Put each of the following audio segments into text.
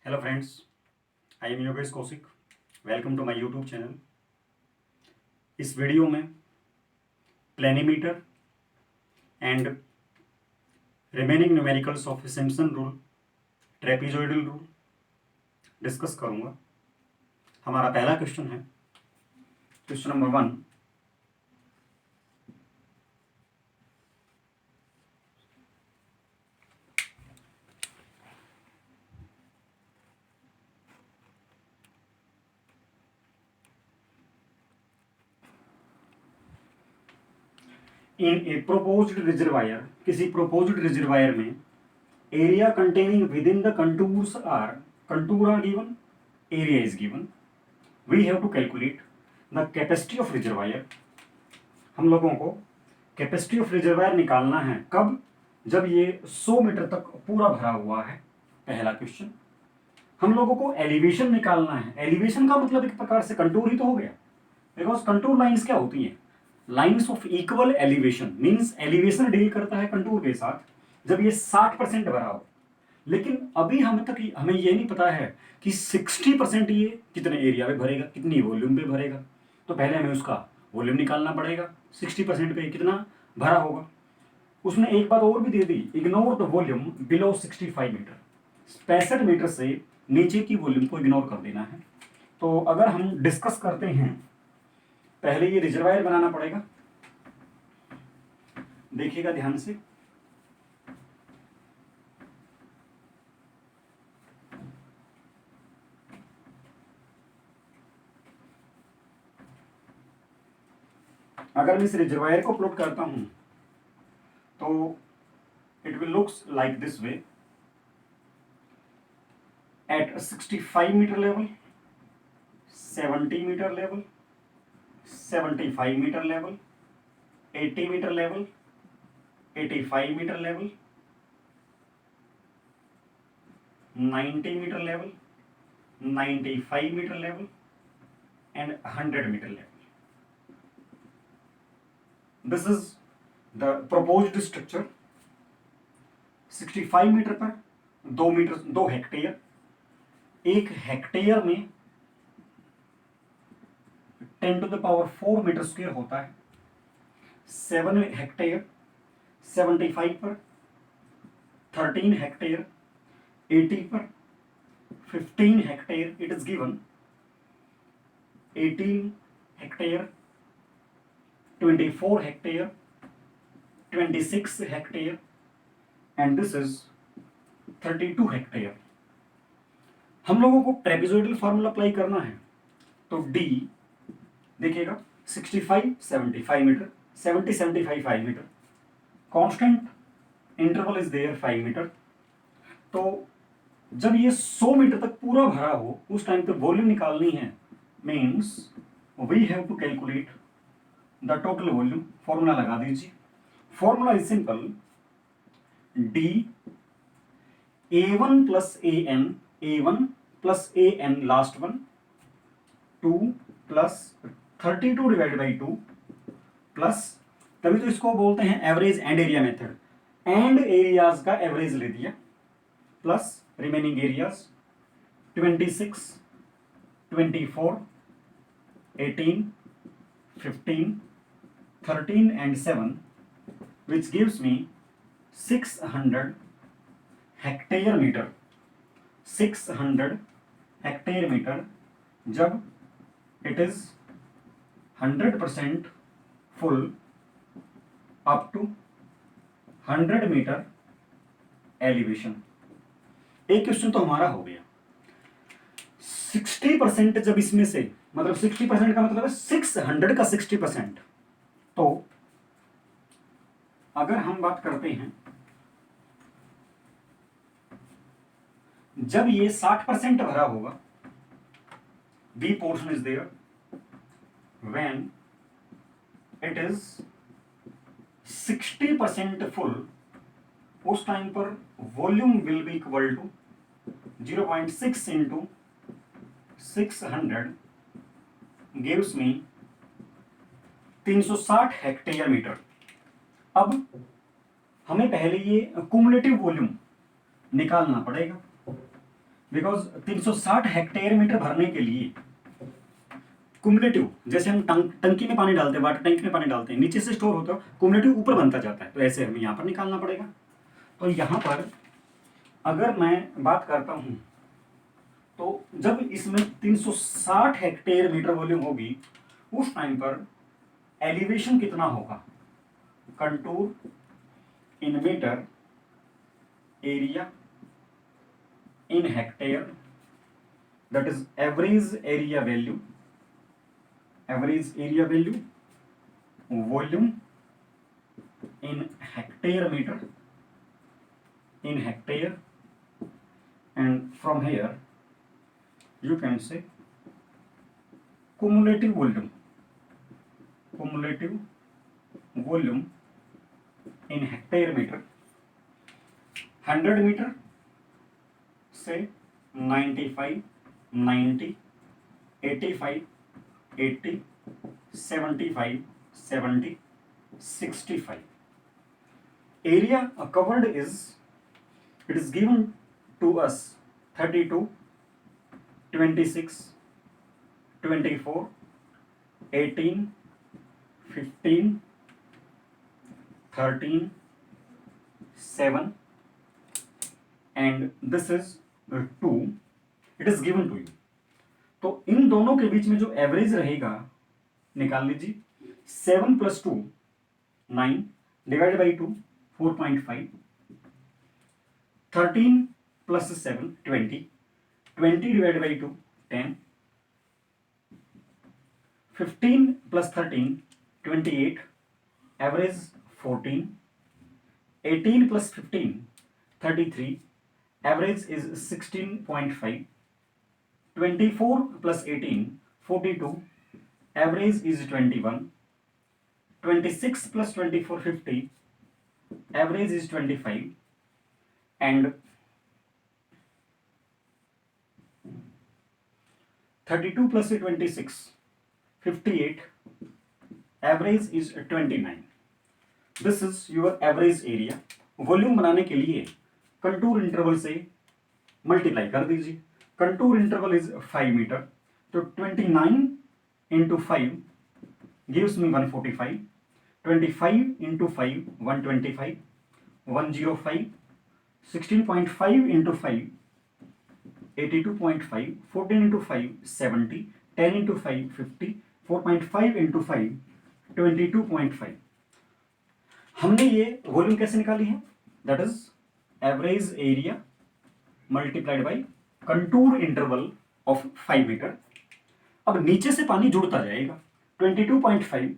Hello friends, I am Yogesh Kaushik. Welcome to my YouTube channel. इस video में planimeter and remaining numericals of Simpson rule, trapezoidal rule discuss करूंगा. हमारा पहला question है question number 1. In a proposed reservoir, किसी proposed reservoir में area containing with in the contour are given, area is given. We have to calculate the capacity of reservoir. हम लोगों को capacity of reservoir निकालना है. कब? जब ये 100 मीटर तक पूरा भरा हुआ है. पहला क्वेश्चन. हम लोगों को एलिवेशन निकालना है. एलिवेशन का मतलब एक प्रकार से कंटूर ही तो हो गया, बिकॉज कंटूर लाइंस क्या होती हैं? Lines of equal elevation. Means elevation deal करता है कंटूर के साथ जब ये 60% भरा हो. लेकिन अभी हमें ये नहीं पता है कि 60% ये कितने एरिया पे भरेगा, कितनी वॉल्यूम पे भरेगा. तो पहले हमें उसका वॉल्यूम निकालना पड़ेगा. 60% पे कितना भरा होगा. उसने एक बात और भी दे दी, ignore the volume below 65 metre. 65 metre से नीचे की वॉल्यूम को इग्नोर कर देना है. तो अगर हम डिस्कस करते हैं, पहले ये रिजर्वायर बनाना पड़ेगा. देखिएगा ध्यान से. अगर मैं इस रिजर्वायर को प्लॉट करता हूं तो it will looks like this way. At 65 metre level, 70 metre level, 75 metre level, 80 metre level, 85 metre level, 90 metre level, 95 metre level and 100 metre level. This is the proposed structure. 65 metre पर 2 hectare. एक hectare में 10⁴ metre square होता है. 7 hectare 75 पर, 13 hectare 80 पर, 15 hectare it is given, 18 hectare, 24 hectare, 26 hectare and this is 32 hectare. हम लोगों को ट्रेपेजॉइडल फॉर्मूला अप्लाई करना है. तो डी देखिएगा, 65 75 metre, 70 75 5 metre, constant interval is there 5 metre. तो जब ये 100 मीटर तक पूरा भरा हो उस टाइम पे वॉल्यूम निकालनी है. Means we have to calculate the total volume. Formula लगा दीजिए. Formula is simple. D A1 plus A A1 plus AN last one, 2 plus 32 divide by 2 plus, तभी तो इसको बोलते हैं average end area method. End areas का average ले दिया प्लस remaining areas 26, 24, 18, 15, 13 and 7 which gives me 600 hectare metre. 600 hectare metre जब it is 100% full up to 100 metre elevation. एक क्वेश्चन तो हमारा हो गया. 60% जब इसमें से, मतलब 60% का मतलब है 600 का 60%. तो अगर हम बात करते हैं, जब ये 60% भरा होगा, B portion is there, when it is 60% full, उस टाइम पर volume will be equal to 0.6 into 600 gives me 360 hectare metre. अब हमें पहले ये कुमुलेटिव वॉल्यूम निकालना पड़ेगा, बिकॉज 360 हेक्टेयर मीटर भरने के लिए कुमुलेटिव, जैसे हम टंकी में पानी डालते हैं, वाटर टैंक में पानी डालते हैं, नीचे से स्टोर होता है, कुमुलेटिव ऊपर बनता जाता है, तो ऐसे हमें यहाँ पर निकालना पड़ेगा। तो यहाँ पर अगर मैं बात करता हूँ तो जब इसमें 360 हेक्टेयर मीटर वॉल्यूम होगी उस टाइम पर एलिवेशन कितना होगा, contour in metre area in hectare, that is average area value, volume in hectare meter, and from here you can say cumulative volume in hectare meter, 100 meter say 95, 90, 85, 80, 75, 70, 65. Area covered is, it is given to us 32, 26, 24, 18, 15, 13, 7, and this is 2. It is given to you. तो इन दोनों के बीच में जो average रहेगा निकाल लीजिए। 7 + 2 9 divide by 2 4.5, 13 + 7 20, 20 divide by 2 10, 15 + 13 28, average 14, 18 + 15 33, average is 16.5, 24 + 18 42, average is 21, 26 + 24 50, average is 25, and 32 + 26 58, average is 29. This is your average area. Volume बनाने के लिए कंटूर इंटरवल से मल्टीप्लाई कर दीजिए। कंटूर इंटरवल इज 5 मीटर, तो 29 × 5 गिव्स मी 145, 25 × 5 125, 105, 16.5 × 5 82.5, 14 × 5 70, 10 × 5 50, 4.5 × 5 22.5। हमने ये वॉल्यूम कैसे निकाली है, that is average area multiplied by contour interval of 5 metre. अब नीचे से पानी जुड़ता जाएगा 22.5,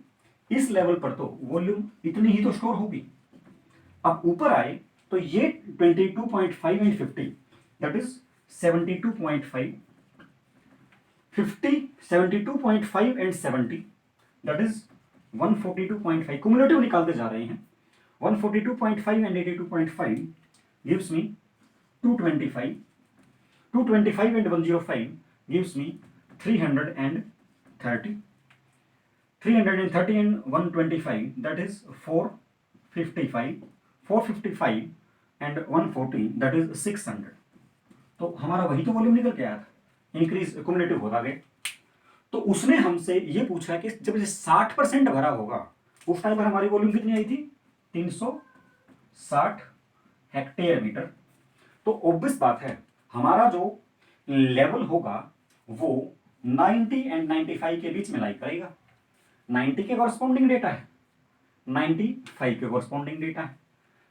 इस लेवल पर तो वॉल्यूम इतनी ही तो स्टोर होगी। अब ऊपर आए तो ये 22.5 and 50, that is 72.5, 50 72.5 and 70, that is 142.5। Cumulative निकालते जा रहे हैं। 142.5 and 82.5 gives me 225. 225 and 105 gives me 330. 330 and 125, that is 455. 455 and 140, that is 600. तो हमारा वही तो वॉल्यूम निकल के आया था, इंक्रीज क्युमुलेटिव होता गया। तो उसने हमसे ये पूछा कि जब 60% भरा होगा उस टाइम पर हमारी वॉल्यूम कितनी आई थी, 360 हेक्टेयर मीटर। तो ऑब्वियस बात है हमारा जो लेवल होगा वो 90 एंड 95 के बीच में लाई करेगा। 90 के कॉरस्पॉन्डिंग डेटा है, 95 के कॉरस्पॉन्डिंग डेटा है।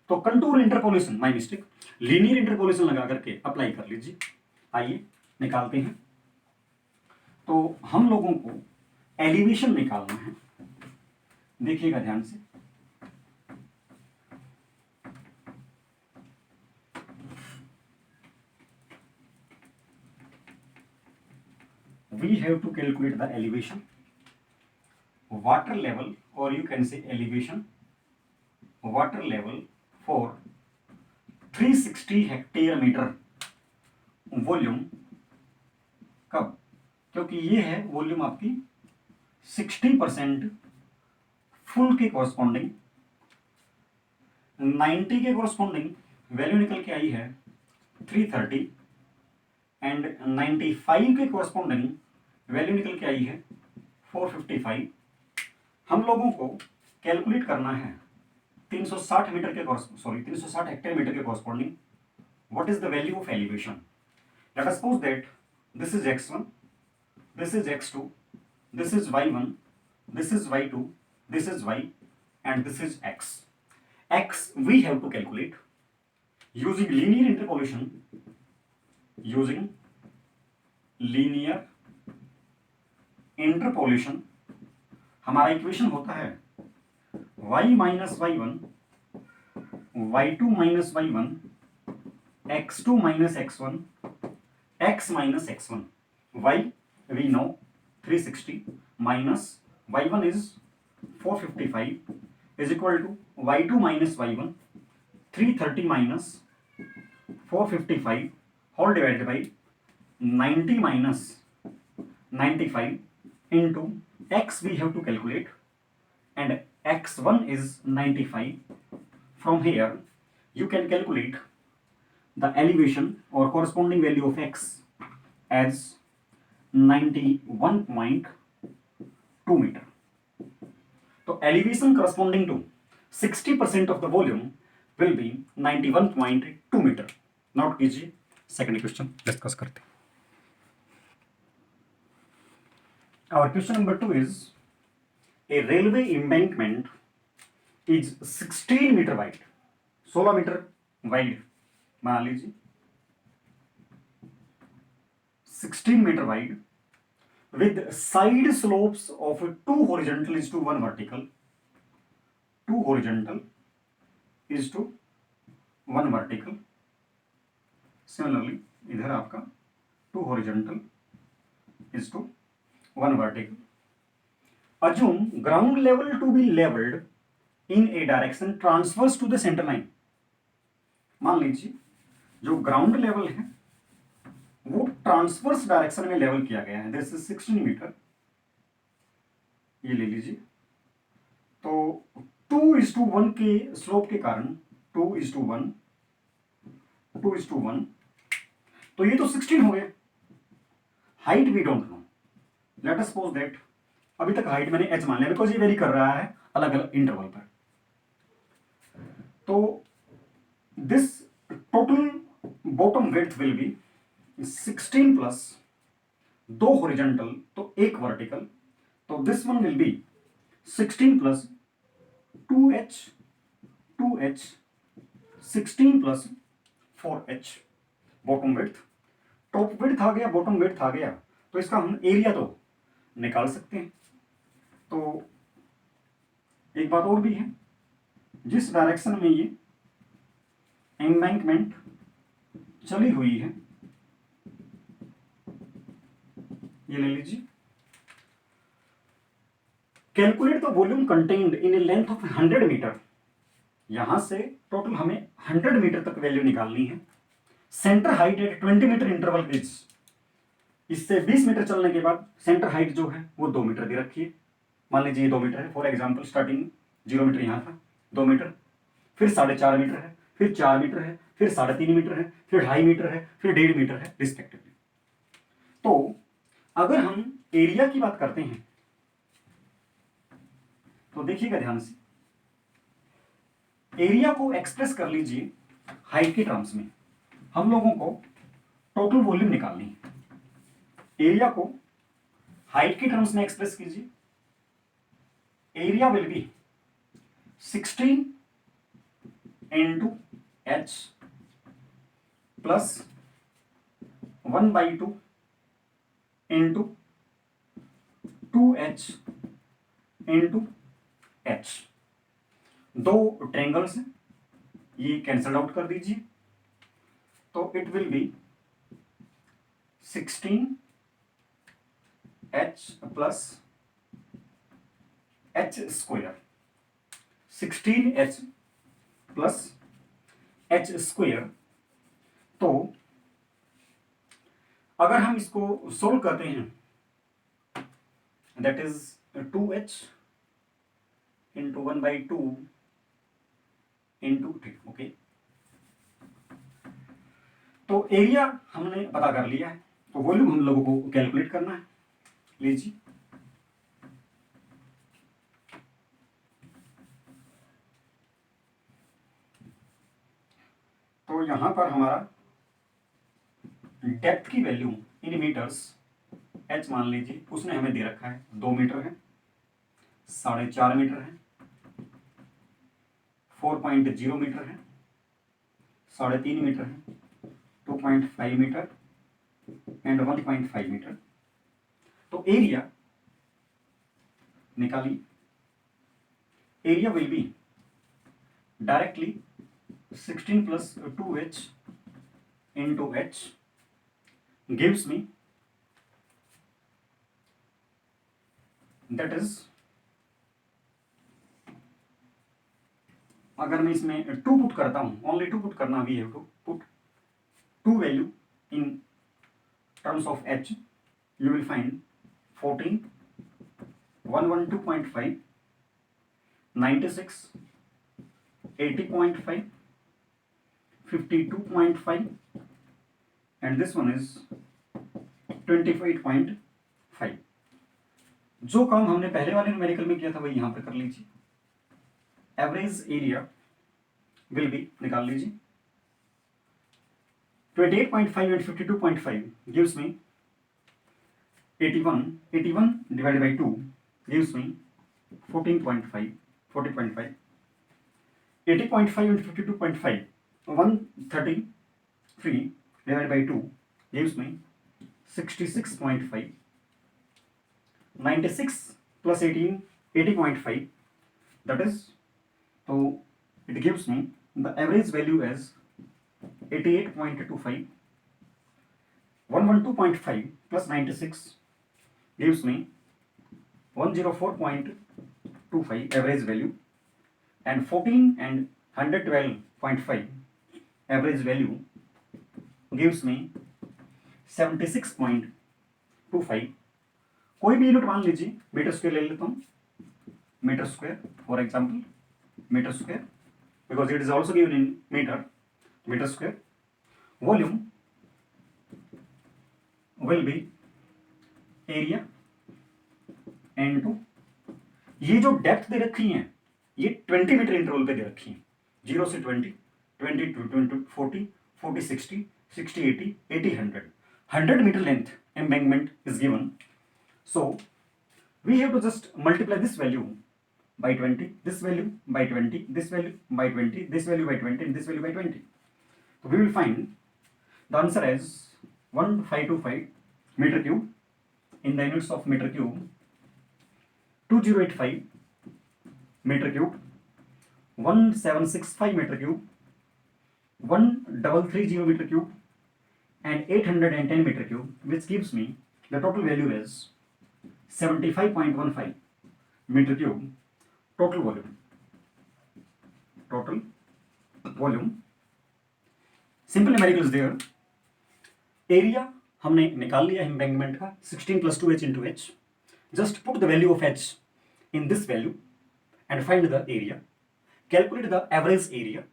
तो contour interpolation, my mistake, linear interpolation लगा करके अप्लाई कर लीजिए। आइए निकालते हैं। तो हम लोगों को एलिवेशन निकालना है, देखिएगा ध्यान से। We have to calculate the elevation, water level, or you can say elevation, water level for 360 hectare metre volume. कब? क्योंकि ये है वॉल्यूम आपकी 60% फुल के कॉरस्पॉन्डिंग, 90 के कॉरस्पॉन्डिंग वैल्यू निकल के आई है 330, एंड 95 के कॉरस्पॉन्डिंग वैल्यू निकल के आई है 455। हम लोगों को कैलकुलेट करना है 360 मीटर के 360 हेक्टेयर के corresponding what is the value of elevation. Late us suppose that this is x1, this is x2, this is y1, this is y2, this is y, and this is x. X we have to calculate using linear interpolation. Using linear interpolation हमारा equation होता है y minus y1, y2 minus y1, x2 minus x1, x minus x1, y we know 360 minus y1 is 455 is equal to y2 minus y1 330 minus 455 whole divided by 90 minus 95 into x we have to calculate and x1 is 95. From here you can calculate the elevation or corresponding value of x as 91.2 metre. तो elevation corresponding to 60% of the volume will be 91.2 metre. Note कीजिए, second question discuss करते हैं। Our question number 2 is a railway embankment is 16 metre wide, 16 metre wide मान लीजिए, 16 metre wide with side slopes of 2 horizontal is to 1 vertical, 2 horizontal is to 1 vertical. Similarly इधर आपका 2 horizontal is to 1 vertical. Assume ground level to be leveled in a direction transverse to the center line. मान लीजिए जो ground level है वो transverse direction में level किया गया है। दिस इज 16 मीटर, ये ले लीजिए। तो 2:1 के स्लोप के कारण 2:1, 2:1, तो ये तो 16 हो गया। Height we don't know, let us suppose that अभी तक हाइट मैंने h मान लिया बिकॉज ये वेरी कर रहा है अलग अलग इंटरवल पर। तो this total bottom width will be 16 plus 2 horizontal to 1 vertical, तो this one will be 16 plus 2h 16 plus 4h bottom width. Top width आ गया, बॉटम विड्थ आ गया, तो इसका हम एरिया तो निकाल सकते हैं। तो एक बात और भी है, जिस डायरेक्शन में ये एम्बैंकमेंट चली हुई है ये ले लीजिए। Calculate the volume contained in a length of 100 metre. यहां से टोटल हमें 100 मीटर तक वैल्यू निकालनी है। Centre height at 20 metre interval is, इससे 20 मीटर चलने के बाद सेंटर हाइट जो है वो 2 मीटर दे रखी है। मान लीजिए ये 2 मीटर है, फॉर एग्जाम्पल स्टार्टिंग 0 मीटर यहां था, 2 मीटर, फिर 4.5 मीटर है, फिर 4 मीटर है, फिर 3.5 मीटर है, फिर 2.5 मीटर है, फिर 1.5 मीटर है रिस्पेक्टिवली। तो अगर हम एरिया की बात करते हैं तो देखिएगा ध्यान से, एरिया को एक्सप्रेस कर लीजिए हाइट के टर्म्स में। हम लोगों को टोटल वॉल्यूम निकालनी है, एरिया को हाइट के टर्म्स में एक्सप्रेस कीजिए। Area will be 16 into h plus 1/2 into 2h into h। दो ट्रायंगल्स हैं, ये कैंसल आउट कर दीजिए, तो it will be 16h plus h square, 16h plus h square. तो अगर हम इसको सोल्व करते हैं that is 2h into 1/2 into, ठीक ओके, तो एरिया हमने पता कर लिया है, तो वॉल्यूम हम लोगों को कैलकुलेट करना है। लीजिए, तो यहां पर हमारा डेप्थ की वैल्यू इन मीटर्स एच मान लीजिए, उसने हमें दे रखा है 2 मीटर है, 4.5 मीटर है, 4.0 मीटर है, 3.5 मीटर है, 2.5 मीटर एंड 1.5 मीटर। तो एरिया निकालिए। Area will be directly 16 plus 2h into h gives me, that is, अगर मैं इसमें 2 पुट करता हूं, ओनली 2 पुट करना, we have to put 2 value in terms of h, you will find 14, 112.5, 96, 80.5, 52.5 and this one is 28.5। जो काम हमने पहले वाले न्यूमेरिकल में किया था वही यहां पर कर लीजिए। एवरेज एरिया विल बी, निकाल लीजिए, 28.5 and 52.5 gives me 81 divided by 2 gives me 14.5, 40.5, 80.5 and 52.5, 133 divided by 2 gives me 66.5, 96 plus 18, 80.5, that is, so it gives me the average value as 88.25, 112.5 plus 96 gives me 104.25 average value, and 14 and 112.5 average value gives me 76.25। कोई भी unit मान लीजिए, metre square ले लेता हूं, metre square for example, metre square because it is also given in metre, metre square. Volume will be area into, ये जो depth दे रखी है ये 20 मीटर इंटरवल पे दे रखी है, 0 से 20, 20 to 20, 40, 40, 60, 60, 80, 80, 100, 100 meter length embankment is given. So we have to just multiply this value by 20, this value by 20, this value by 20, this value by 20 and this value by 20. So we will find the answer as 1525 meter cube in the units of meter cube, 2085 meter cube, 1765 meter cube, 1330 meter cube and 810 meter cube, which gives me the total value is 75.15 meter cube total volume, total volume। Simple numerical is there. Area हमने निकाल लिया embankment का, 16 plus 2h into h, just put the value of h in this value and find the area, calculate the average area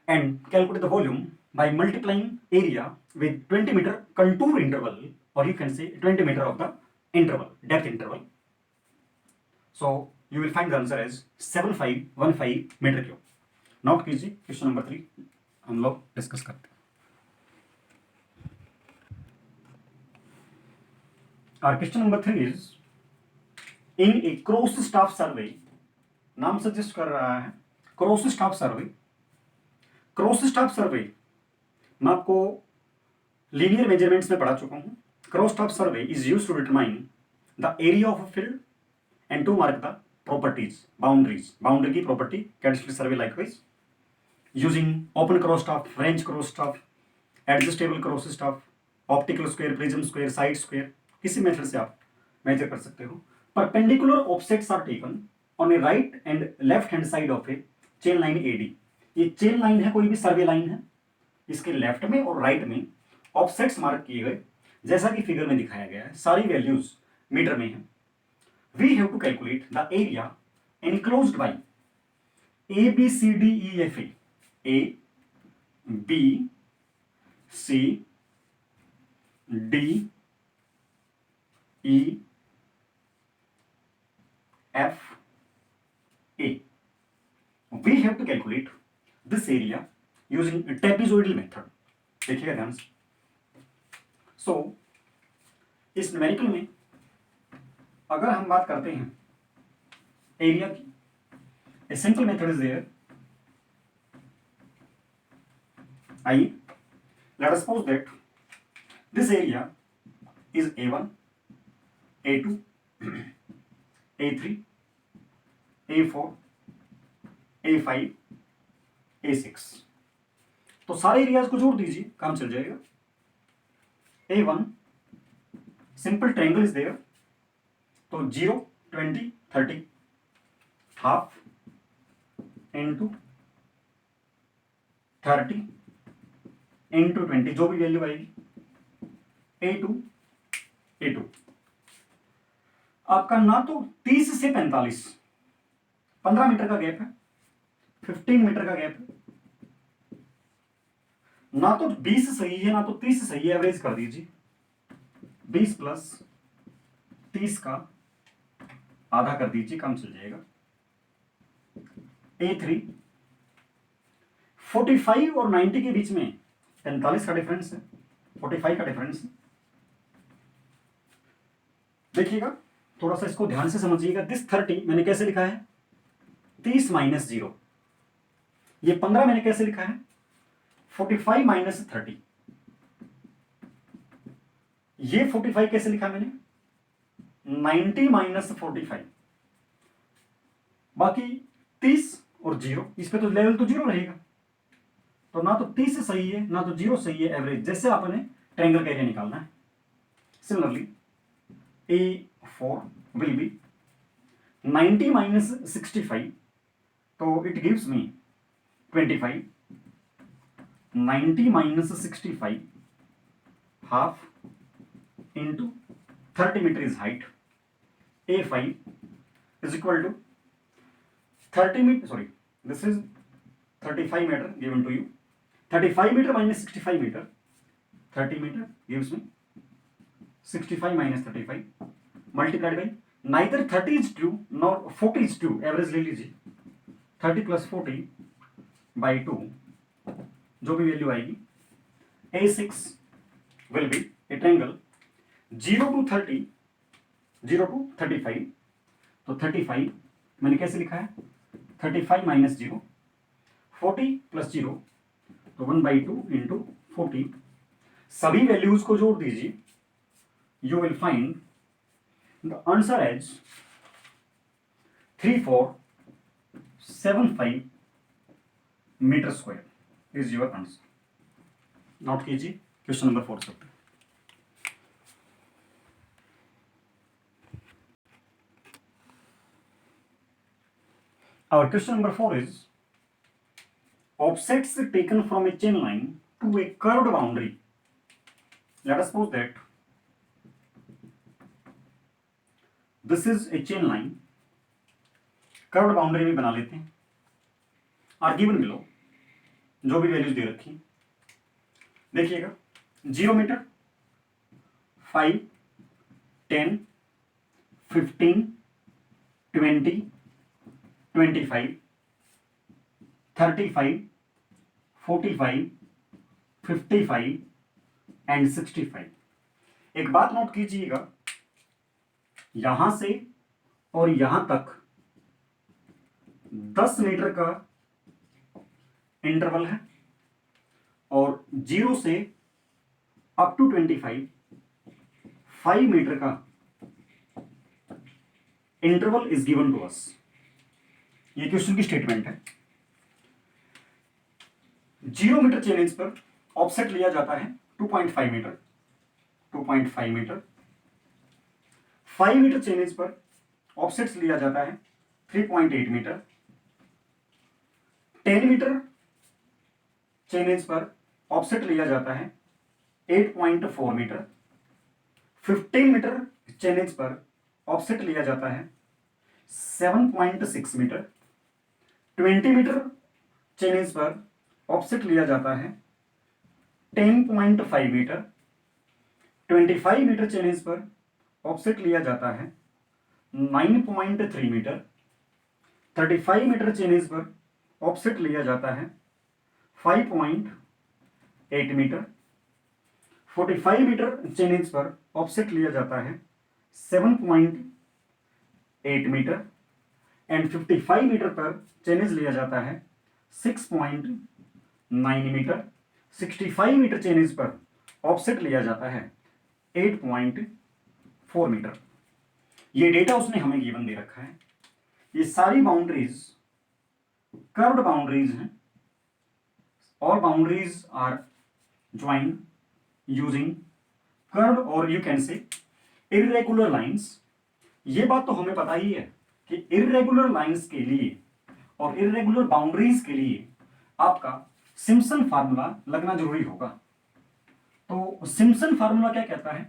and calculate the volume by multiplying area with 20 meter contour interval, or you can say 20 meter of the interval, depth interval. So you will find the answer as 7515 meter cube। Note कीजिए, question number 3 हम लोग discuss करते हैं। Our question number 3 is, in a cross staff survey, नाम suggest कर रहा है cross staff survey. Cross staff survey मैं आपको लीनियर मेजरमेंट्स में पढ़ा चुका हूं। Cross staff survey is used to determine the area of a field and to mark the properties, boundary की property. Characteristic survey likewise using open cross staff, French cross staff, adjustable cross staff, optical square, prism square, side square, किसी method से आप measure कर सकते हो। Perpendicular offsets are taken on a right and left hand side of a chain line AD. ये chain line है, कोई भी सर्वे लाइन है, इसके लेफ्ट में और राइट में ऑफसेट्स मार्क किए गए, जैसा कि फिगर में दिखाया गया है। सारी वैल्यूज मीटर में है। We have to calculate the area enclosed by A B C D E F A B C D E F A. We have to calculate this area using trapezoidal method. देखिएगा ध्यान से. So इस numerical में अगर हम बात करते हैं एरिया की, a simple method is there. Let us suppose that this area is A1, A2, A3, A4, A5, A6. तो सारे एरियाज को जोड़ दीजिए, काम चल जाएगा. A1 simple triangle is there, तो 0, 20, 30, हाफ इंटू 30 इंटू 20, जो भी वैल्यू आएगी. A2 आपका ना तो 30 से 45, 15 मीटर का गैप है, 15 मीटर का गैप है. ना तो 20 सही है ना तो 30 सही है. एवरेज कर दीजिए. 20 प्लस 30 का आधा कर दीजिए, काम चल जाएगा. A3 45 और 90 के बीच में 45 का डिफरेंस है, 45 का डिफरेंस है. देखिएगा, थोड़ा सा इसको ध्यान से समझिएगा. दिस 30 मैंने कैसे लिखा है? 30 माइनस 0. ये 15 मैंने कैसे लिखा है? 45 माइनस 30. ये 45 कैसे लिखा मैंने? 90 माइनस 45. बाकी 30 और 0, इस पे तो लेवल तो 0 रहेगा. तो ना तो 30 सही है ना तो 0 सही है. एवरेज जैसे आपने ट्रायंगल का एरिया निकालना है. Similarly A4 will be 90 minus 65, तो it gives me 25. 90 minus 65 half into 30 meter is height. A5 is equal to 30 meter, sorry, this is 35 meter given to you. 35 meter minus 65 meter, 30 meter gives me 65 minus 35 multiplied by, neither 30 is true nor 40 is true. Average ले लीजिए. 30 plus 40 by 2, जो भी value आएगी. A6 will be a triangle 0 to 30, 0 to 35. तो 35 मैंने कैसे लिखा है? 35 माइनस 0, 40 प्लस 0, तो 1/2 इंटू 40. सभी वैल्यूज को जोड़ दीजिए. You will find the answer as 3475 metre square is your answer. Note कीजिए क्वेश्चन नंबर 4 से. Our question number 4 is offsets taken from a chain line to a curved boundary. Let us suppose that this is a chain line. Curved boundary भी बना लेते हैं. Are given below, जो भी values दे रखी. देखिएगा, 0 metre, 5, 10, 15, 20, 25, 35, 45, 55 and 65. एक बात नोट कीजिएगा, यहां से और यहां तक 10 मीटर का इंटरवल है और 0 से अप टू 25 5 मीटर का interval is given to us. ये क्वेश्चन की स्टेटमेंट है. 0 मीटर चेन इंच पर ऑफसेट लिया जाता है 2.5 metre, 2.5 metre. 5 metre chainage पर ऑफसेट लिया जाता है 3.8 मीटर. 10 मीटर चेन इंच पर ऑफसेट लिया जाता है 8.4 मीटर. 15 मीटर चेन इंच पर ऑफसेट लिया जाता है 7.6 मीटर. 20 मीटर चेन इंच पर ऑफसेट लिया जाता है 10.5 मीटर, 25 मीटर चेन इंच पर ऑफसेट लिया जाता है 9.3 मीटर, 35 मीटर चेन इंच पर ऑफसेट लिया जाता है 5.8 मीटर, 45 मीटर चेन इंच पर ऑफसेट लिया जाता है 7.8 मीटर एंड 55 मीटर पर चेन इंच लिया जाता है 6.9 मीटर, 65 मीटर चेन इंच पर ऑफसेट लिया जाता है 8.4 मीटर। ये डेटा उसने हमें गिवन दे रखा है। ये सारी बाउंड्रीज कर्व्ड बाउंड्रीज हैं। All boundaries are joined using curve or you can say irregular lines. ये बात तो हमें पता ही है कि इर्रेगुलर लाइंस के लिए और इर्रेगुलर बाउंड्रीज के लिए आपका सिम्पसन फार्मूला लगना जरूरी होगा। तो सिम्पसन फार्मूला क्या कहता है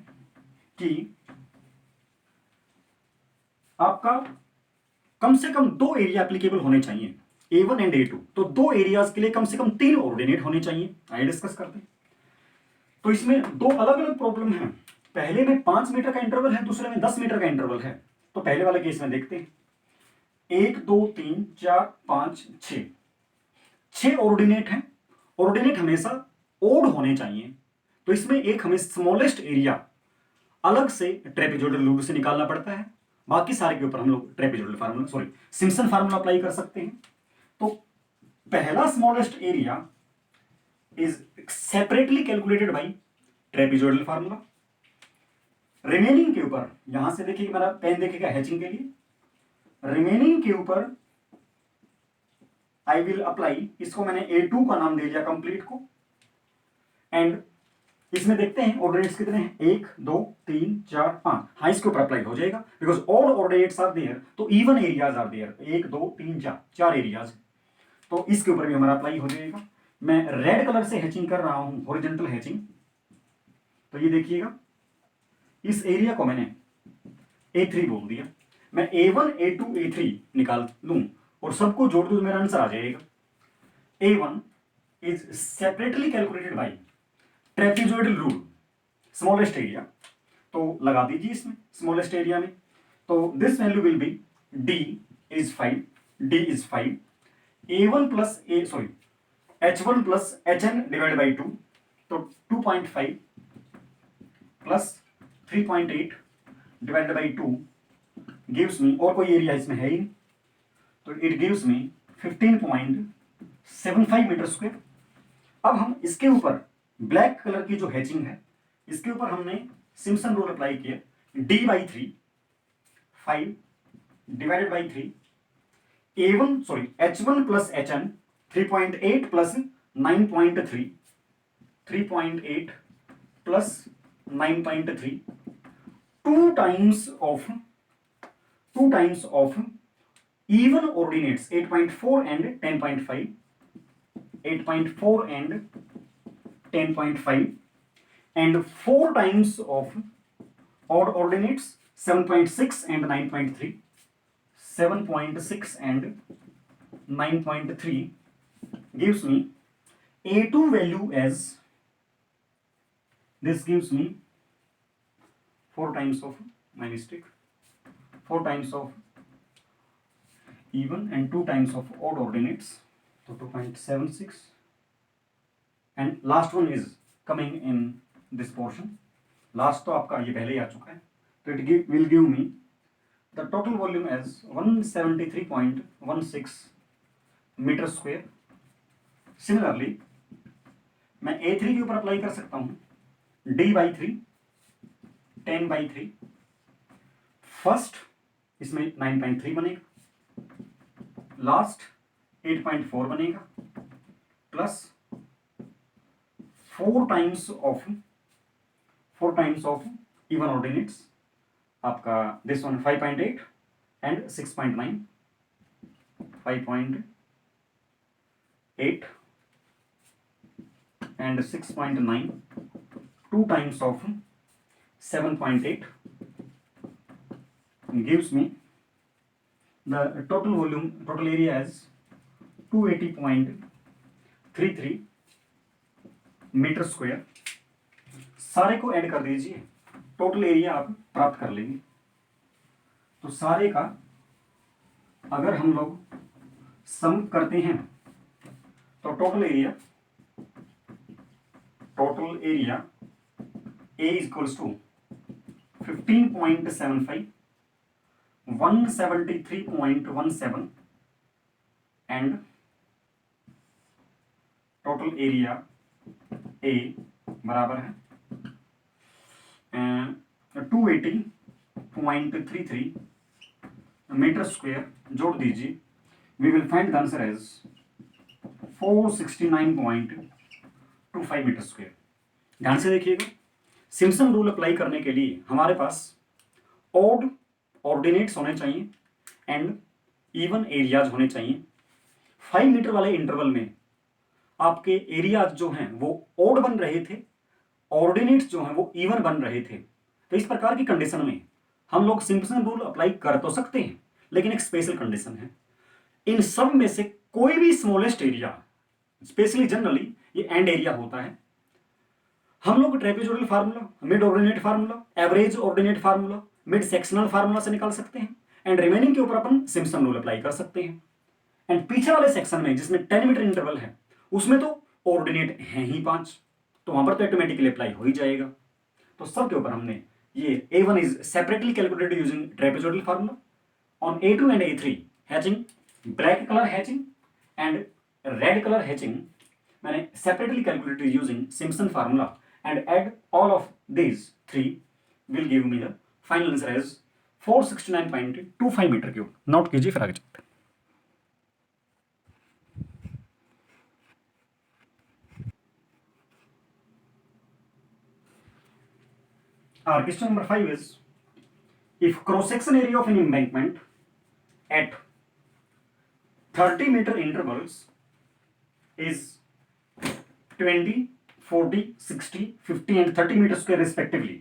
कि आपका कम से कम दो एरिया एप्लीकेबल होने चाहिए, A1 एंड A2। तो दो एरियाज के लिए कम से कम 3 ऑर्डिनेट होने चाहिए। आइए डिस्कस करते हैं। तो इसमें दो अलग अलग प्रॉब्लम है। पहले में 5 मीटर का इंटरवल है, दूसरे में 10 मीटर का इंटरवल है। तो पहले वाले केस में देखते हैं। 1 2 3 4 5 6 6 ऑर्डिनेट हैं। ऑर्डिनेट हमेशा ओड होने चाहिए। तो इसमें एक हमें स्मॉलेस्ट एरिया अलग से ट्रेपेजोइडल रूल से निकालना पड़ता है। बाकी सारे के ऊपर हम लोग trapezoidal formula Simpson formula apply कर सकते हैं। तो पहला smallest area is separately calculated by trapezoidal formula. Remaining के ऊपर यहां से देखिए, मेरा पेन देखिएगा हैचिंग के लिए। रिमेनिंग के ऊपर आई विल अप्लाई, इसको मैंने A2 का नाम दे दिया कंप्लीट को। एंड इसमें देखते हैं ऑर्डिनेट्स कितने हैं, 1 2 3 4 5। हाँ, इसके ऊपर अप्लाई हो जाएगा because all ordinates are there, तो even areas are there. 1 2 3 4 4 areas, तो इसके ऊपर भी हमारा अप्लाई हो जाएगा। मैं रेड कलर से हैचिंग कर रहा हूं, हॉरिजॉन्टल हैचिंग। तो ये देखिएगा, इस एरिया को मैंने A3 बोल दिया। मैं A1 A2 A3 निकाल लूं और सबको जोड़ दूं तो मेरा आंसर आ जाएगा। A1 is separately calculated by trapezoidal rule, smallest area. तो लगा दीजिए इसमें स्मॉलेस्ट एरिया में। तो this value will be D is 5, D is 5, A1 plus H1 plus HN divide by 2, तो 2.5 plus 3.8 divide by 2 gives me, और कोई area इसमें है ही नहीं, तो it gives me 15.75 metre square. अब हम इसके ऊपर ब्लैक कलर की जो हैचिंग है, इसके ऊपर हमने सिम्पसन रूल अप्लाई किया। D/3 5 divided by 3, H1 plus HN 3.8 plus 9.3, 3.8 plus 9.3, 2 times of even ordinates 8.4 and 10.5, 8.4 and 10.5, and 4 times of odd ordinates 7.6 and 9.3, 7.6 and 9.3 gives me A2 value as, this gives me 4 times of, my mistake, 4 times of even and 2 times of odd ordinates, so 2.76, and last one is coming in this portion. Last तो आपका ये पहले ही आ चुका है, तो it will give me the total volume as 173.16 metre square. Similarly मैं A3 के ऊपर अप्लाई कर सकता हूं, D/3 10/3, फर्स्ट इसमें 9.3 बनेगा, लास्ट 8.4 बनेगा, plus 4 times of even ordinates, आपका this one 5.8 and 6.9, 5.8 and 6.9, 2 times of 7.8 gives me the total area as 280.33 metre square, सारे को ऐड कर दीजिए, टोटल एरिया आप प्राप्त कर लेंगे। तो सारे का अगर हम लोग सम करते हैं तो total area A is equals to 15.75, 173.17 and total area A बराबर है 280.33 मीटर स्क्वायर। जोड़ दीजिए, we will find the answer as 469.25 metre square. ध्यान से देखिएगा, सिम्पसन रूल अप्लाई करने के लिए हमारे पास ऑड ऑर्डिनेट्स होने चाहिए एंड इवन एरियाज होने चाहिए। 5 मीटर वाले इंटरवल में आपके एरियाज जो हैं वो ऑड बन रहे थे, ऑर्डिनेट्स जो हैं वो इवन बन रहे थे। तो इस प्रकार की कंडीशन में हम लोग सिम्पसन रूल अप्लाई कर तो सकते हैं, लेकिन एक स्पेशल कंडीशन है, इन सब में से कोई भी स्मॉलेस्ट एरिया, स्पेशली जनरली ये एंड एरिया होता है, हम लोग trapezoidal formula, mid ordinate formula, average ordinate formula, mid sectional formula से निकाल सकते हैं एंड रिमेनिंग के ऊपर अपन सिम्पसन रूल अप्लाई कर सकते हैं। एंड पीछे वाले सेक्शन में जिसमें 10 मीटर इंटरवल है उसमें तो ऑर्डिनेट हैं ही 5, तो वहां पर तो ऑटोमेटिकली अप्लाई हो ही जाएगा। तो सब के ऊपर हमने ये A1 is separately calculated using trapezoidal formula, on A2 and A3 hatching, black colour hatching and red colour hatching मैंने separately calculated using Simpson formula and add all of these three will give me the final answer as 469.25 metre cube. Note कीजिए, फिर आगे चलते हैं। Our question number 5 is, if cross section area of an embankment at 30 meter intervals is 20, 40, 60, 50 and 30 meter square respectively,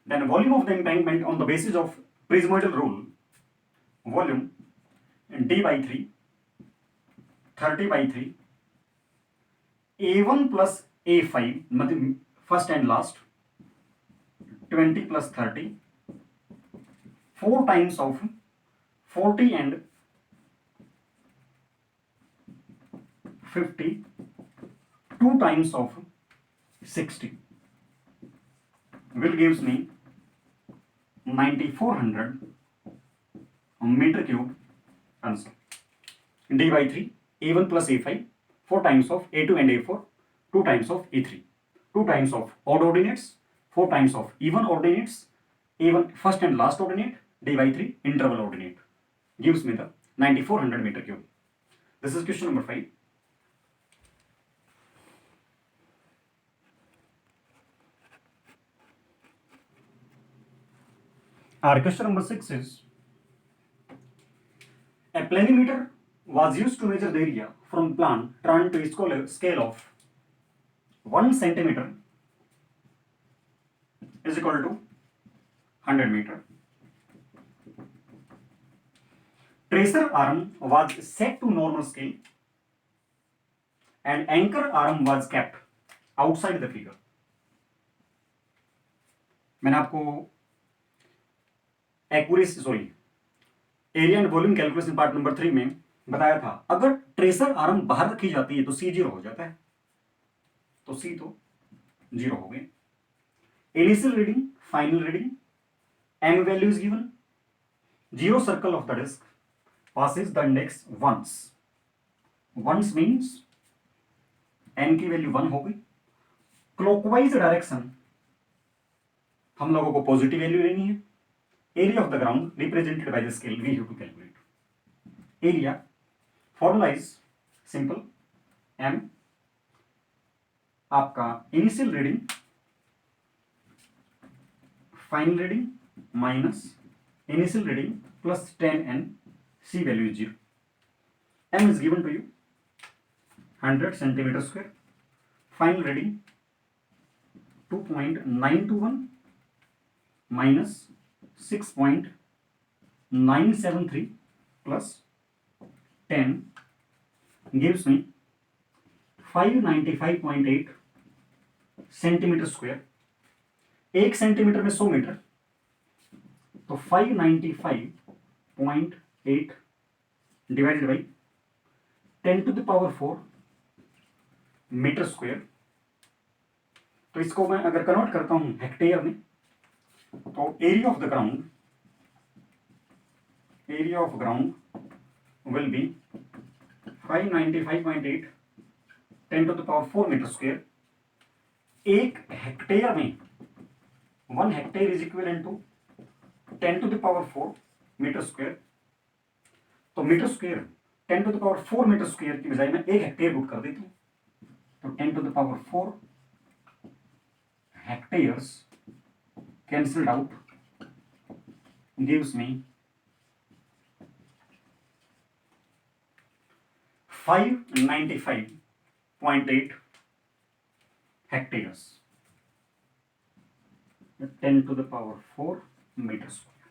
then volume of the embankment on the basis of prismoidal rule, volume d by 3, 30 by 3, A1 plus A5 मतलब first and last, 20 plus 30, 4 times of 40 and 50, 2 times of 60 will gives me 9400 meter cube answer. D by 3, A1 plus A5, 4 times of A2 and A4, 2 times of A3, 2 times of odd ordinates, 4 times of even ordinates, A1 first and last ordinate, D by 3 interval ordinate gives me the 9400 meter cube. This is question number 5. Our question number 6 is, a planimeter was used to measure the area from plan turned to a scale of 1 centimeter is equal to 100 meter. Tracer arm was set to normal scale and anchor arm was kept outside the figure. मैंने आपको area and volume calculation part number 3 में बताया था, अगर tracer arm बाहर रखी जाती है तो C 0 हो जाता है, तो C तो 0 हो गए। Initial reading, final reading, M value is given, zero circle of the disc passes the index once. Once means n की वैल्यू 1 हो गई। क्लॉकवाइज डायरेक्शन हम लोगों को पॉजिटिव वैल्यू लेनी है। Area of the ground represented by the scale we have to calculate. Area formula is simple, m आपका initial reading, final reading minus initial reading plus 10n, C value is 0. M is given to you 100 centimeter square. Final reading 2.921 minus 6.973 plus 10 gives me 595.8 centimetre square, 1 centimetre में 100 metre, तो 595.8 divided by 10⁴ metre square. तो इसको मैं अगर convert करता हूं hectare में, तो area of the ground will be 595.8 10⁴ metre square. एक हेक्टेयर में 1 hectare is equivalent to 10⁴ metre square. तो मीटर स्क्वायर 10⁴ मीटर स्क्वायर की बजाय मैं 1 हेक्टेयर पुट कर देता हूं, तो 10⁴ hectares cancelled out gives me 595.8 hectares, 10⁴ meter square,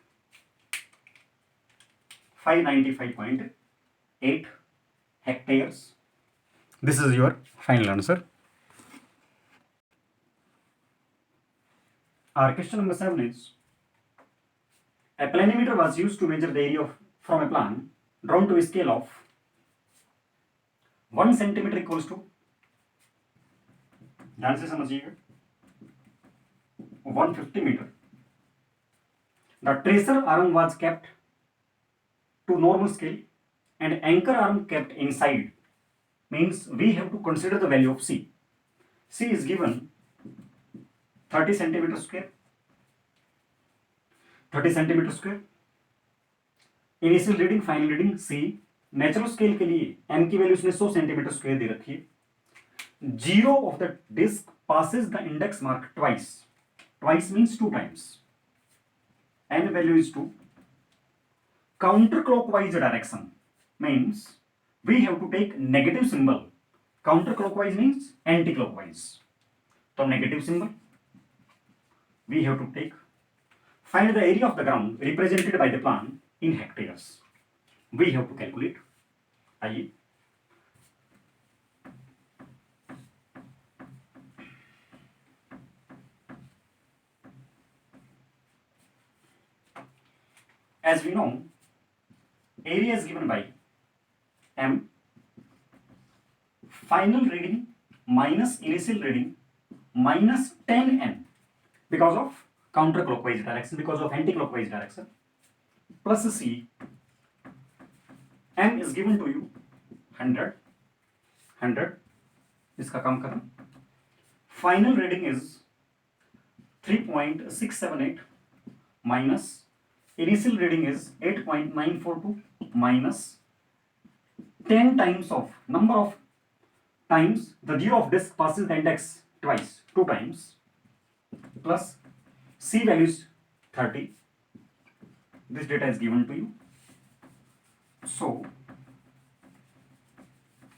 595.8 hectares. This is your final answer. Our question number 7 is, a planimeter was used to measure the area from a plan drawn to a scale of 1 centimetre equals to, ध्यान से समझिएगा, 150 metre. The tracer arm was kept to normal scale and anchor arm kept inside. Means we have to consider the value of C. C is given 30 centimeter square. 30 centimeter square. Initial reading, final reading C. Natural scale के लिए m की value उसने 100 centimetre square दे रखी है. Zero of the disc passes the index mark twice. Twice means 2 times. N value is 2. Counterclockwise direction means we have to take negative symbol. Counterclockwise means anti-clockwise. So negative symbol we have to take. Find the area of the ground represented by the plan in hectares. We have to calculate. आइए, as we know, area is given by m, final reading minus initial reading minus 10n because of counterclockwise direction, because of anti-clockwise direction, plus c. m is given to you 100, इसका काम करना. Final reading is 3.678 minus initial reading is 8.942 minus 10 times of number of times the zero of disk passes the index twice, 2 times, plus c value is 30. This data is given to you. So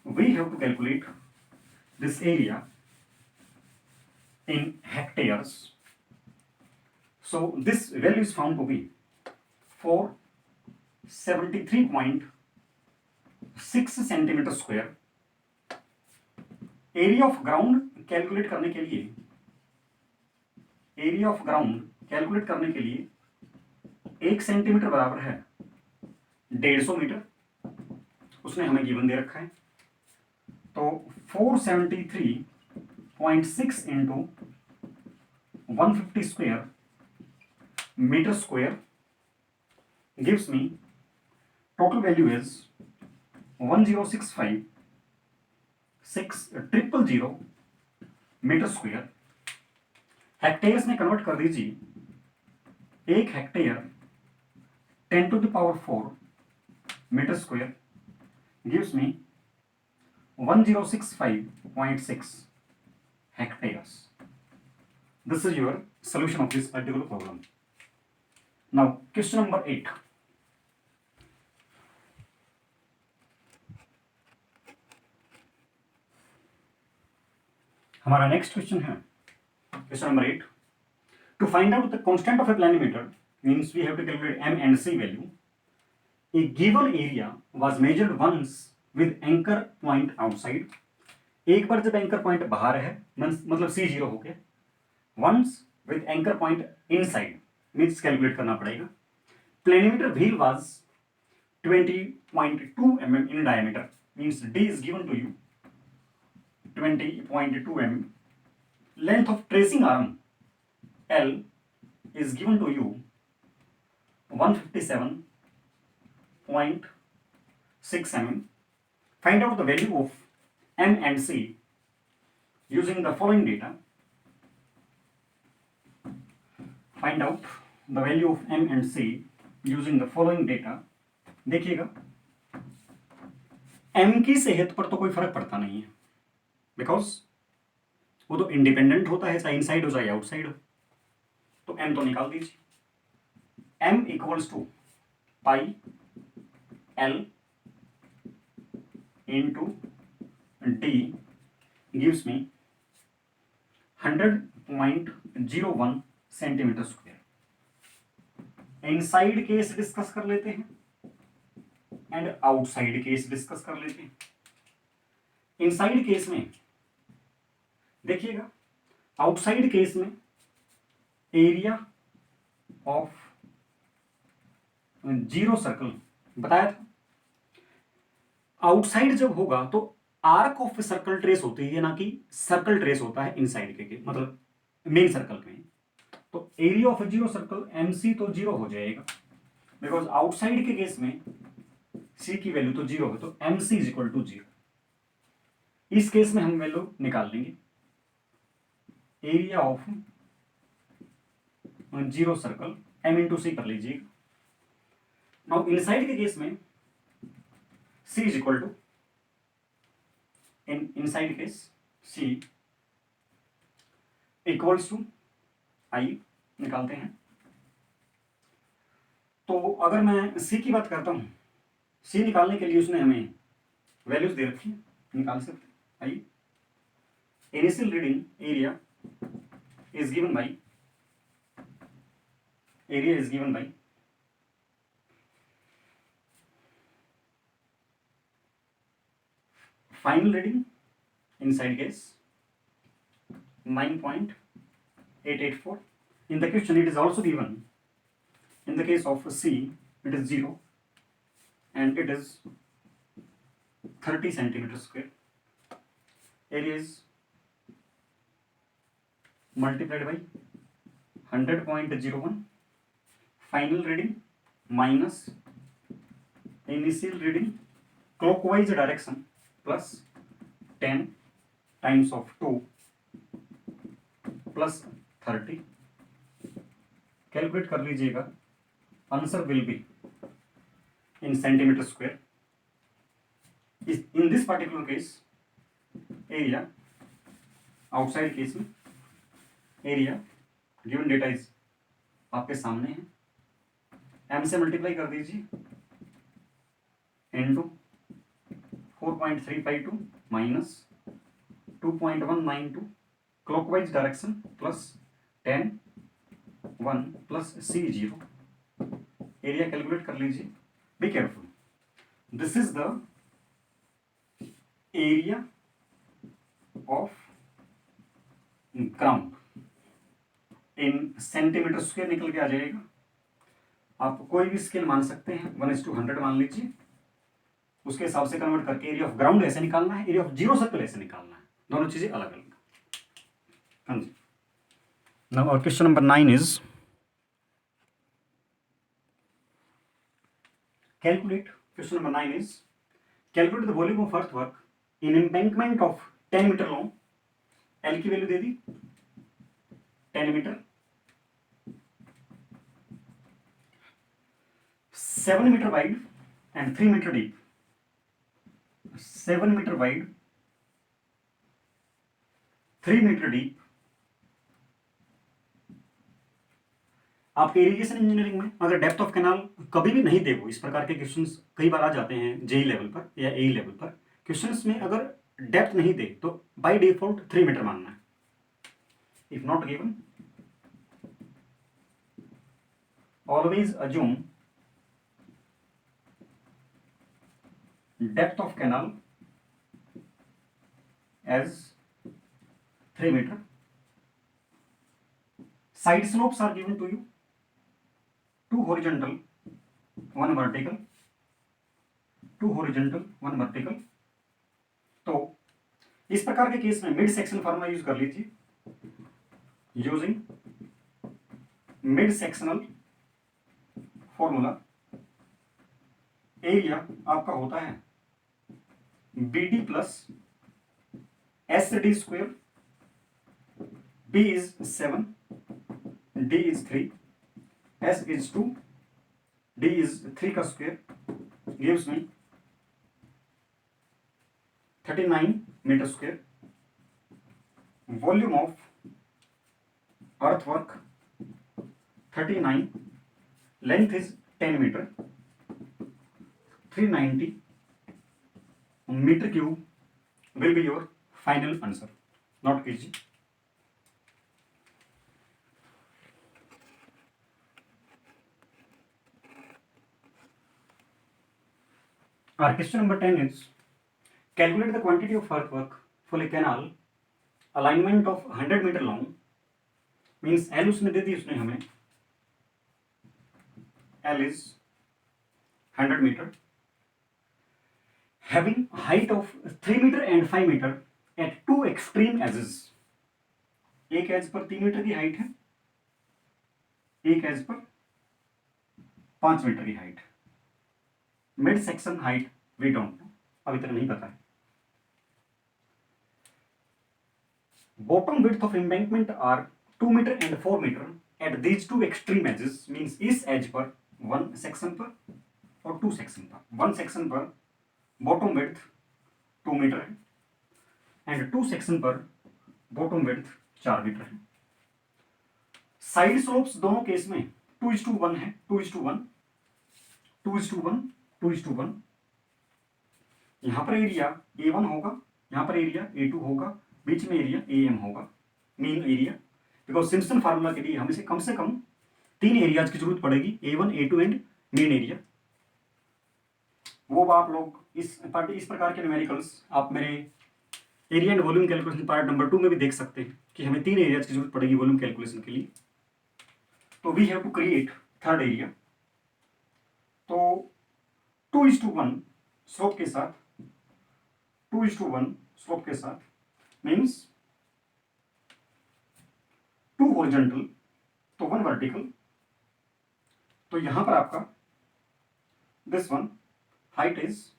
we have to calculate this area in hectares. So this value is found to be 473.6 centimetre square. Area of ground calculate करने के लिए, area of ground calculate करने के लिए 1 centimetre बराबर है 150 metre. उसने हमें गिवन दे रखा है, तो 473.6 into 150 square metre square gives me total value is 1065600 metre square. Hectares में कन्वर्ट कर दीजिए. 1 hectare 10⁴ metre square gives me 1065.6 hectares. This is your solution of this particular problem. Now question number 8. हमारा next question है question number 8. To find out the constant of a planimeter means we have to calculate m and c value. A given area was measured once with anchor point outside. एक बार जब anchor point बाहर है मतलब C0 हो गया, once with anchor point inside means calculate करना पड़ेगा। Planimeter wheel was 20.2 mm in diameter, means D is given to you 20.2 mm. Length of tracing arm L is given to you 157.6 mm. Find out the value of M and C using the following data. Find out the value of M and C using the following data. देखिएगा M की सेहत पर तो कोई फर्क पड़ता नहीं है, बिकॉज वो तो इंडिपेंडेंट होता है, चाहे इनसाइड हो चाहे आउटसाइड हो। तो M तो निकाल दीजिए। M equals to pi L into D gives me 100.01 centimetre square. Inside case discuss कर लेते हैं एंड आउटसाइड केस डिस्कस कर लेते हैं। इनसाइड केस में देखिएगा, आउटसाइड केस में एरिया ऑफ जीरो सर्कल बताया था। आउटसाइड जब होगा तो आर्क ऑफ सर्कल ट्रेस होती है, ना कि सर्कल ट्रेस होता है इनसाइड के मतलब मेन सर्कल में। तो area of zero circle MC तो जीरो हो जाएगा, बिकॉज आउटसाइड के केस में C की वैल्यू तो जीरो है, तो MC is equal to zero. इस केस में हम वैल्यू निकाल लेंगे area of zero circle M into C कर लीजिएगा। नाउ इनसाइड के केस में C is equal to inside case C equals to I निकालते हैं। तो अगर मैं C की बात करता हूं, C निकालने के लिए उसने हमें वैल्यूज दे रखी है, निकाल सकते हैं। I initial reading area is given by final reading inside case 9.884. In the question it is also given, in the case of C it is 0 and it is 30 centimeters square. Area is multiplied by 100.01. Final reading minus initial reading clockwise direction plus 10 times of 2 plus 30. Calculate कर लीजिएगा, answer will be in centimetre square. In this particular case area, outside case में area given data is आपके सामने है, M से multiply कर दीजिए into 4.352 minus 2.192 clockwise direction plus 10 1 plus C0। Area calculate कर लीजिए। Be careful, this is the area of ground in centimetre square निकल के आ जाएगा। आप कोई भी स्केल मान सकते हैं, 1:100 मान लीजिए, उसके हिसाब से कन्वर्ट करके एरिया ऑफ ग्राउंड ऐसे निकालना है, एरिया ऑफ जीरो सर्कल ऐसे निकालना है, दोनों चीजें अलग अलग। हाँ जी। नाउ और question number 9 is calculate. Question number 9 is calculate the volume of earthwork in embankment of 10 metre long. L की वैल्यू दे दी 10 metre, 7 metre wide and 3 metre deep. 7 metre wide, 3 metre deep. आपके इरिगेशन इंजीनियरिंग में अगर depth of canal कभी भी नहीं दे, वो इस प्रकार के क्वेश्चंस कई बार आ जाते हैं जेई लेवल पर या एई लेवल पर, क्वेश्चंस में अगर डेप्थ नहीं दे तो बाय डिफॉल्ट 3 मीटर मानना है। If not given always assume depth of canal as 3 meter. Side slopes are given to you, 2 horizontal, 1 vertical, 2 horizontal, 1 vertical. तो इस प्रकार के केस में मिड सेक्शन फार्मूला यूज कर लीजिए. Using mid sectional formula, area आपका होता है BD plus SD square. B is 7, D is 3, S is 2, D is 3 का square gives me 39 metre square. Volume of earthwork 39, length is 10 metre, 390 metre cube will be your final answer. Note कीजिए. Our question number 10 is calculate the quantity of earthwork for a canal alignment of 100 meter long. Means L उसने दे दी, उसने हमें L is 100 meter, having height of 3 meter and 5 meter at two extreme edges. एक as per 3 metre की height है, एक as per 5 metre की height. Mid section height we don't know, अभी तक नहीं पता है. Bottom width of embankment are 2 metre and 4 metre at these two extreme edges. Means इस एज पर, वन सेक्शन पर और टू सेक्शन पर. वन सेक्शन पर बॉटम विड्थ 2 मीटर है एंड टू सेक्शन पर बॉटम विड्थ 4 मीटर है. साइड स्लोप्स दोनों केस में 2:1 है, 2:1, 2:1, 2:1. यहां पर एरिया A1 होगा, यहां पर एरिया A2 होगा, बीच में एरिया AM होगा, mean area. Because Simpson formula के लिए हमें से कम 3 एरियाज की जरूरत पड़ेगी, A1, A2 and mean area. वो आप लोग इस प्रकार के न्यूमेरिकल्स आप मेरे area and volume calculation part number 2 में भी देख सकते हैं कि हमें 3 एरियाज की जरूरत पड़ेगी वॉल्यूम कैलकुलेशन के लिए. तो we have to create third area. तो 2:1 स्लोप के साथ, 2:1 स्लोप के साथ मीन्स 2 हॉरिजॉन्टल तो 1 वर्टिकल. तो यहां पर आपका this one height is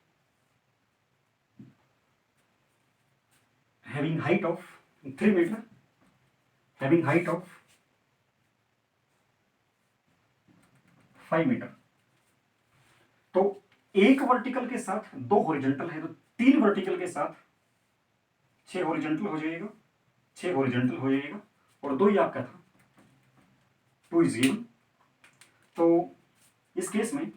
having height of 3 metre, having height of 5 metre. तो एक वर्टिकल के साथ 2 हॉरिजॉन्टल है, तो 3 वर्टिकल के साथ 6 हॉरिजॉन्टल हो जाएगा, 6 हॉरिजॉन्टल हो जाएगा और 2 ही आपका था, 2 इज गिवन. तो इस केस में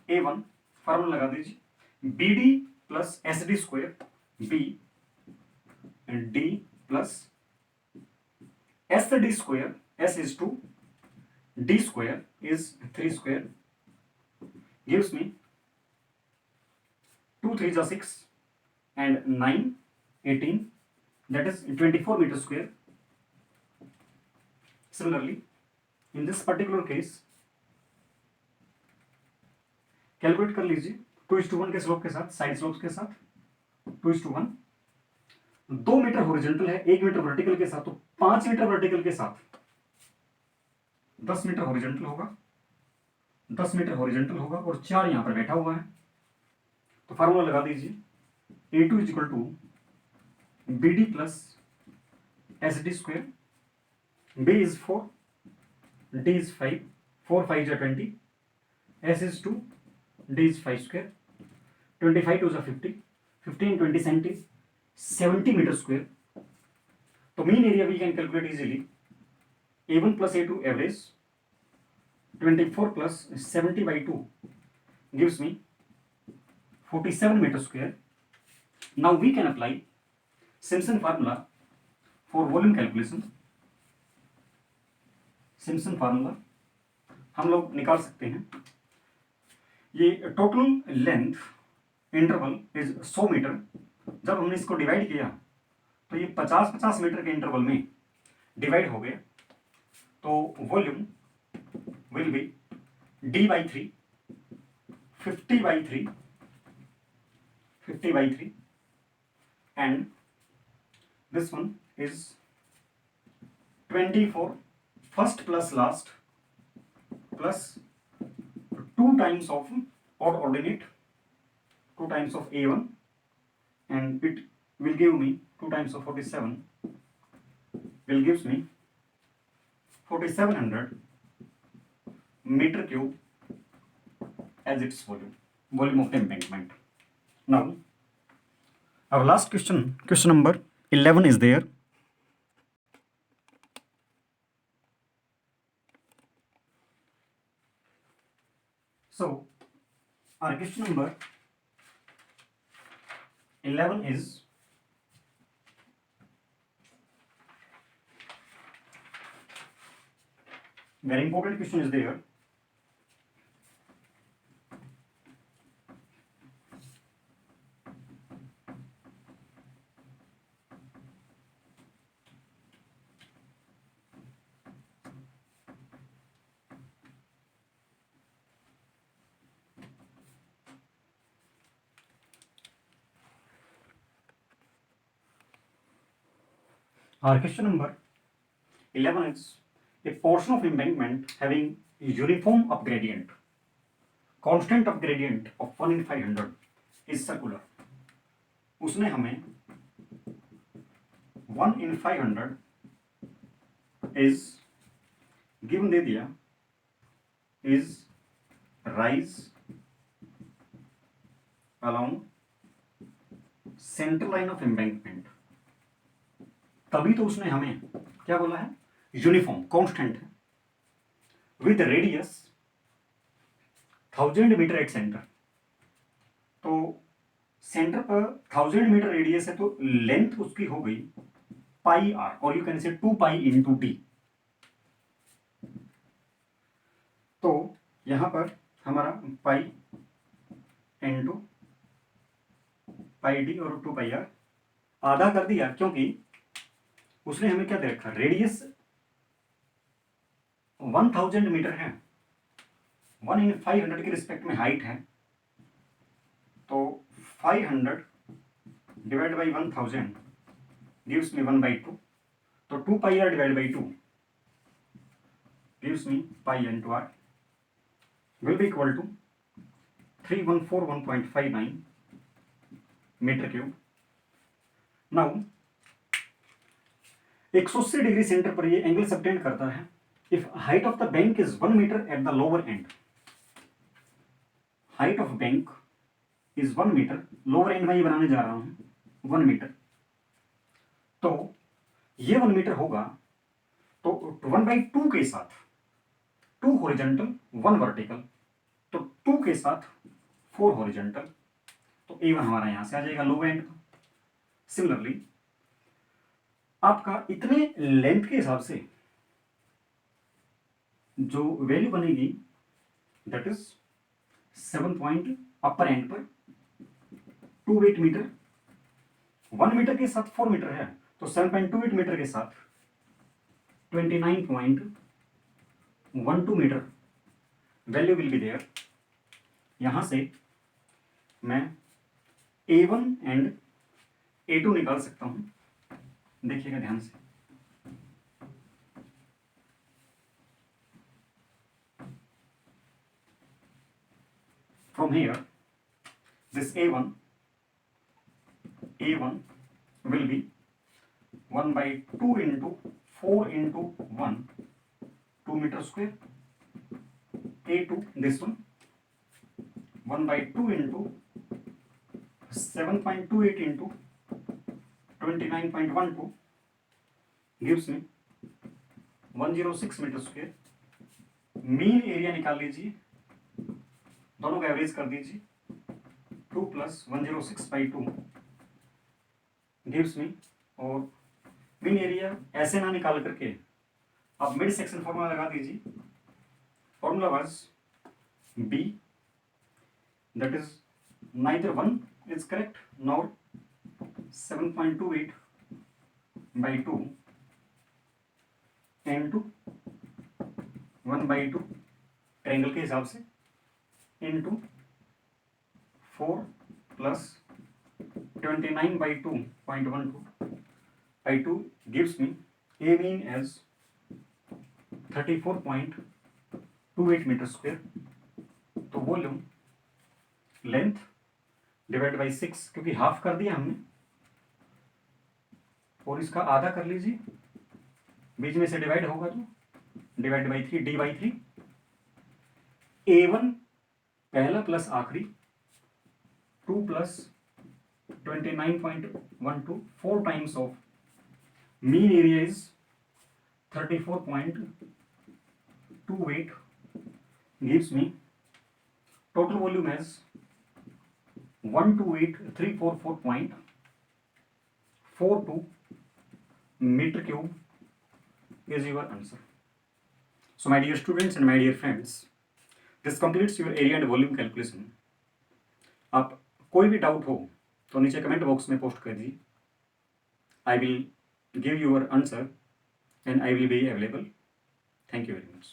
A1 फार्मूला लगा दीजिए, BD plus SD square, B and D plus SD square, S is 2, D square is 3 square gives me 2 3s are 6 and 9 18, that is 24 meter square. Similarly, in this particular case calculate कर लीजिए 2:1 के slope के साथ, side slopes के साथ 2:1. 2 metre horizontal है, 1 metre vertical के साथ, तो 5 मीटर वर्टिकल के साथ 10 मीटर हॉरिजॉन्टल होगा, 10 मीटर हॉरिजॉन्टल होगा और 4 यहां पर बैठा हुआ है. तो फार्मूला लगा दीजिए, A2 is equal to BD plus SD square, B is 4, D is 5, 4 5 is 20, S is 2, D is 5 square, 25 2 is 50, 15 20 70, 70 meter square. तो mean area we can calculate easily. A1 plus A2 average 24 plus 70 by 2 gives me 47 meter square. Now we can apply Simpson formula for volume calculation. Simpson formula हम लोग निकाल सकते हैं. ये total length interval is 100 metre जब हमने इसको divide किया तो ये 50-50 मीटर के इंटरवल में डिवाइड हो गया, तो volume will B D/3, 50/3, 50/3, and this one is 24 first plus last plus 2 times of odd ordinate, 2 times of A1, and it will give me 2 times of 47 will gives me 4700 meter cube as its volume of the embankment. Now our last question number 11 is there. So our question number 11 is very important question is there. Our question number 11 is a portion of embankment having uniform up gradient, constant up gradient of 1 in 500 is circular. उसने हमें 1 in 500 is given दे दिया is rise along center line of embankment. तभी तो उसने हमें क्या बोला है, यूनिफॉर्म कांस्टेंट है, with radius 1000 metre at centre. तो सेंटर पर 1000 मीटर रेडियस है, तो लेंथ उसकी हो गई पाई आर, और यू कैन से 2 पाई इंटू टी. तो यहां पर हमारा पाई इंटू पाई डी और 2 पाई आर आधा कर दिया, क्योंकि उसने हमें क्या दे रखा, रेडियस 1000 मीटर है, 1 in 500 के रिस्पेक्ट में हाइट है, तो 500 डिवाइड बाई 1000 गिव्स मी 1/2. तो 2 pi r divide by 2 gives me pi into r will be equal to 3141.59 metre cube. Now 180 degree centre पर ये एंगल सबटेंड करता है. If height of the bank is 1 metre at the lower end, height of bank is 1 metre, lower end में ये बनाने जा रहा हूं 1 मीटर, तो ये 1 मीटर होगा, तो 1/2 के साथ 2 हॉरिजॉन्टल 1 वर्टिकल, तो 2 के साथ 4 हॉरिजॉन्टल, तो A1 हमारा यहां से आ जाएगा लोअर एंड का. सिमिलरली आपका इतने लेंथ के हिसाब से जो वैल्यू बनेगी that is 7 point upper and पर 28 मीटर, 1 मीटर के साथ 4 मीटर है, तो 7.28 मीटर के साथ 29.12 metre value will be there. यहां से मैं A1 एंड A2 निकाल सकता हूं. देखिएगा ध्यान से, from here this A1 will be 1/2 into 4 into 1, 2 meter square. A2 this one 1/2 into 7.28 into 29.12 gives me 106 metre square. Mean area निकाल लीजिए, दोनों का एवरेज कर दीजिए, 2 + 106/2 गिव्स मी, और मीन एरिया ऐसे ना निकाल करके आप मिड सेक्शन फॉर्मूला लगा दीजिए. Formula was B, that is neither 1 is correct nor 7.28 by 2 into 1 by 2 triangle के हिसाब से into 4 plus 29 by 2.12 by 2 gives me A mean as 34.28 metre square. तो वॉल्यूम लेंथ डिवाइड बाई 6, क्योंकि half कर दिया हमने और इसका आधा कर लीजिए, बीच में से डिवाइड होगा तो divide by 3 D by 3. A1 पहला प्लस आखिरी 2 plus 29.12 4 times of mean area is 34.28 gives me total volume as 128,344.42 meter cube is your answer. So my dear students and my dear friends, this completes your area and volume calculation. आप कोई भी doubt हो तो नीचे comment box में post कर दीजिए. I will give your answer and I will be available. Thank you very much.